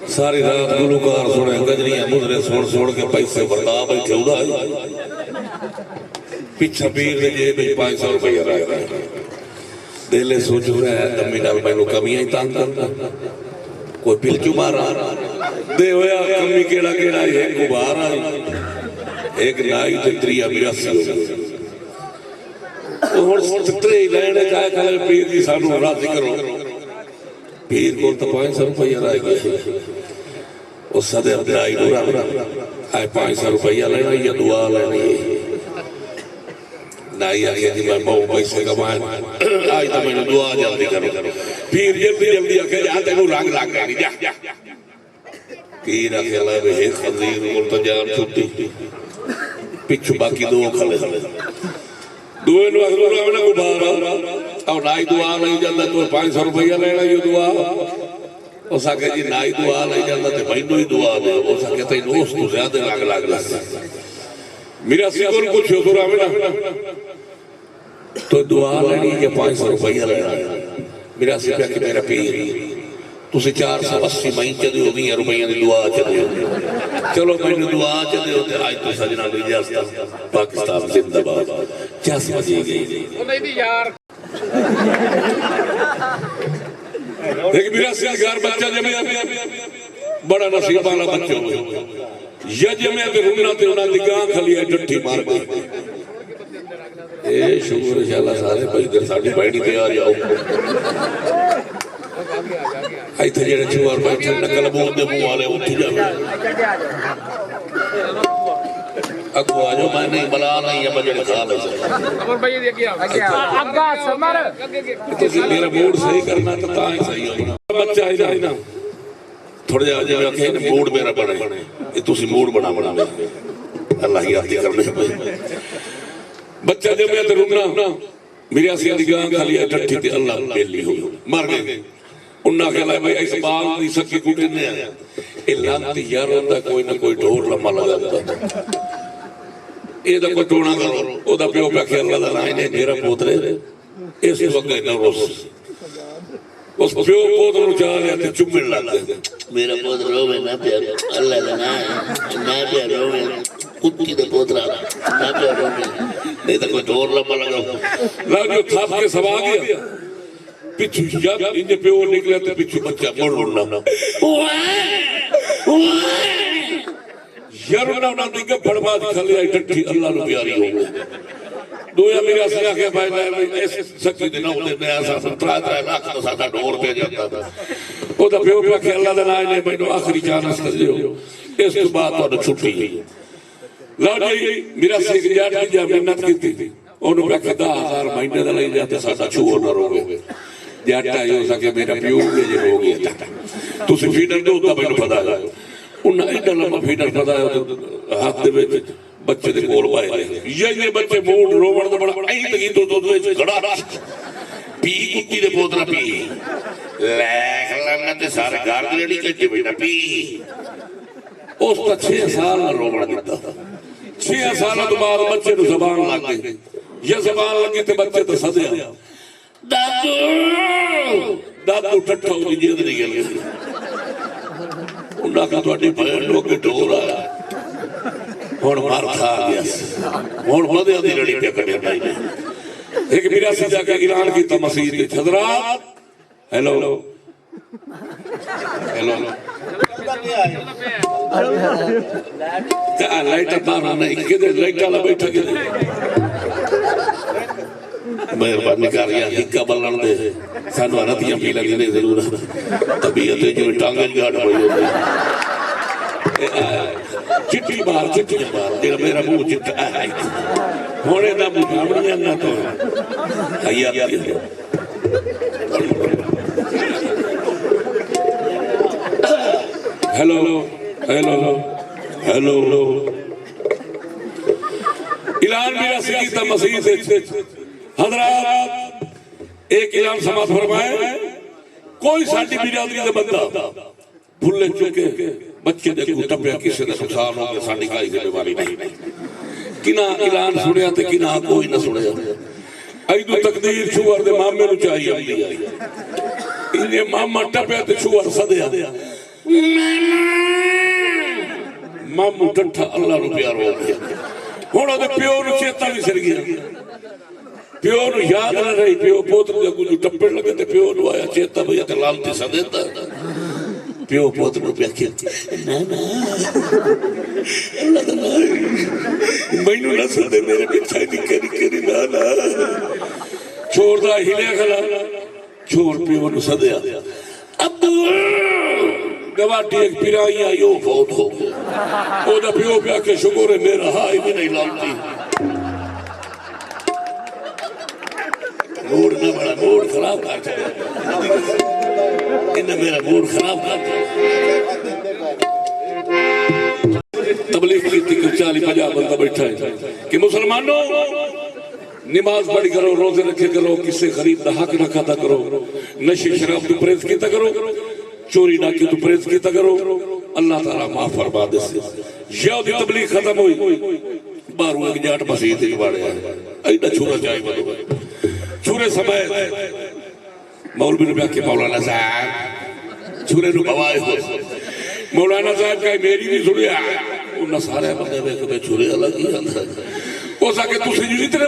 सारी रात गुलूकार सुने गजरियां मुजरे सुन सुन के पैसे बरता बैठे उड़ा पिछा पीर ने जेब 500 रुपया रह गए दिले सोच रहा है दमी नाल मैनू कमियां ही तंग करता कोई पिल क्यों मारा दे होया कमी केड़ा केड़ा एक गुबार आई एक नाई ते त्रिया 82 हुण त्रे लेने चाहे कल पीर दी सानू राजी करो पीर को तो 500 रुपया रह गया उस सदे नाई नूं आए 500 रुपया लेना या दुआ लेनी नाई आखे जी मैं बहुत पैसे कमाए आज तो मैंने दुआ जल्दी करो पीर जल्दी जल्दी आखे जा तेनू रंग लग गया जा पीर आखे ला वे खजीर कोल तो जान छुट्टी पिछू बाकी दो खले दुए नु अगलो आवे ना गुबारा और नाई दुआ नहीं जांदा तो 500 रुपया लेना ये दुआ उस आखे जी नाई दुआ नहीं जांदा ते मैनू ही दुआ दे उस आखे तैनू उस तो ज्यादा लग मेरा सिकोल कुछ हो आवे ना तो दुआ लेनी या 500 रुपया लेना मेरा सिपा कि मेरा पीर तुसी 480 मई च दियो 20 रुपया दी दुआ च दियो चलो मैनू दुआ च दियो ते आज तो सजना दी इजाजत पाकिस्तान जिंदाबाद 10 बजे गई ओ नहीं दी यार एक मेरा सिलगार बच्चा जमे बड़ा नसीब वाला बच्चा यज में ते रुना ते उना दी गां खली डट्ठी मार गई ए शुक्र इंशाल्लाह सारे भाई इधर साडी बैठी ते आ जाओ इथे जेड़े चुआर बैठे नकल बोल दे मुंह वाले उठ जाओ अगो आ जाओ मैं नहीं बला नहीं है बजट खा ले अमर भाई देखिए अग्गा समर तो मेरा मूड सही करना तो ता ही सही होना बच्चा है ना थोड़ा जा जे आखे मूड मेरा बने ये तुसी मूड बना अल्लाह की आरती करने पे बच्चा जब मैं तो रुकना मेरे आसी दी गां खाली टट्ठी ते अल्लाह बेली हो मर गए उन्ना कहला भाई इस बाल दी सकी कुटे ने ए लांती यार होंदा कोई ना कोई ढोर लम्मा लगाता ए दा कोई टोना करो ओदा प्यो पे अल्लाह दा नाम ने मेरा पोतरे इस वक्त ना रोस उस प्यो पोत नु चाह लिया ते चुम्मन लग गए मेरा पोत रोवे ना प्यार अल्लाह दा ना प्यार रोवे कुत्ती दे पोतरा ना प्यार रोवे नहीं तो कोई ढोर लम्मा लगाओ लाजो थाप के सवा गया पिछू जब इनके प्यो निकले तो पिछू बच्चा मोड़ उड़ना यार ना दिखे फड़वा दिखले आई टट्ठी अल्लाह नु प्यारी हो गई दोया मेरा से आके भाई ऐसे सकी दिन होते ने ऐसा 3 लाख तो सादा ढोर पे जाता था ओदा प्यो पे के अल्लाह दा नाम ने मैनू आखिरी चांस दियो इस तो बाद तो छुट्टी लो जी मेरा से जाट की मेहनत की ओनु पे 10,000 महीने दा ले जाते सादा छुओ ना रोवे जाटा हो सके मेरा प्यो जे हो गया तुसी फीडर दो ता मैनू पता है उन्ना एडा लंबा फीडर पता है हाथ दे विच बच्चे दे कोल पाए ये बच्चे मूड रोवण दा बड़ा ऐ तकी दो विच खड़ा पी कुत्ती दे पोतरा पी लेख लन्ना ते सारे घर दी रेडी कच्चे बैठा पी उस ता 6 साल रोवण दिता 6 साल तो बाद बच्चे नु जबान लग गई ये जबान लगी ते बच्चे तो सदया दादू दादू ठट्ठा दी जेद नहीं गई उन्ना का तोड़ी भैन नु के ढोर आया हुण मार खा गया हुण बदे दी लड़ी पे कटे भाई ने एक मेरा से जाके ऐलान कीता मस्जिद दे हजरात हेलो हेलो लाइट बार नहीं किधर लाइट वाला बैठा किधर मेहरबानी कर यार हिक्का बल्लन दे सानू रतियां पी लगी ने जरूर तबीयत जो टांगे गाड़ पई होती चिट्टी मार तेरा मेरा मुंह चिट्टा होने दा मुकाबला ना तो आया हेलो हेलो हेलो ऐलान मेरा सीता मस्जिद हजरात एक ऐलान समाज फरमाए कोई साडी बिरादरी दा बंदा भुल्ले चुके बच्चे दे को टपया किसी दा नुकसान हो गया साडी कोई जिम्मेवारी नहीं किना ऐलान सुनिया ते किना कोई ना सुनिया अइदू तकदीर छुअर दे मामे नु चाहिए इने मामा टपया ते छुअर सदया मामू ठट्ठा अल्लाह नु प्यार हो गया हुण ओदे प्यो नु चेता भी सिर गया प्यो नु याद न रही प्यो पोत्र दे कुछ टप्पड़ लगे ते प्यो नु आया चेता भई ते लालती सदेंदा प्यो पोत्र नु प्याखे ना ना अल्लाह ना मैनू ना सदे मेरे पीछे निके निके ना ना छोड़ दा हिले खला छोड़ प्यो नु सदया अब्बू गवाटी एक पिराई आयो बहुत हो ओदा प्यो प्याखे शुक्र है मेरा हाई भी नहीं लालती मूड ना बड़ा मूड खराब कर इन्हें मेरा मूड खराब कर तबलीग की 40-50 बंदा बैठा है कि मुसलमानों नमाज पढ़ी करो रोजे रखे करो किसी गरीब का हक ना खाता करो नशे शराब तू परहेज किया करो चोरी ना की तू परहेज किया करो अल्लाह ताला माफ फरमा दे यहूदी तबलीग खत्म हुई बारू एक जाट मसीह के बाड़े ऐना छुरा जाए बदो छुरे समय मौलवी ने के मौलाना साहब छुरे नु गवाए हो मौलाना साहब का मेरी भी सुनिया उन सारे बंदे में छुरे अलग ही अंदर हो सके तुसी जितने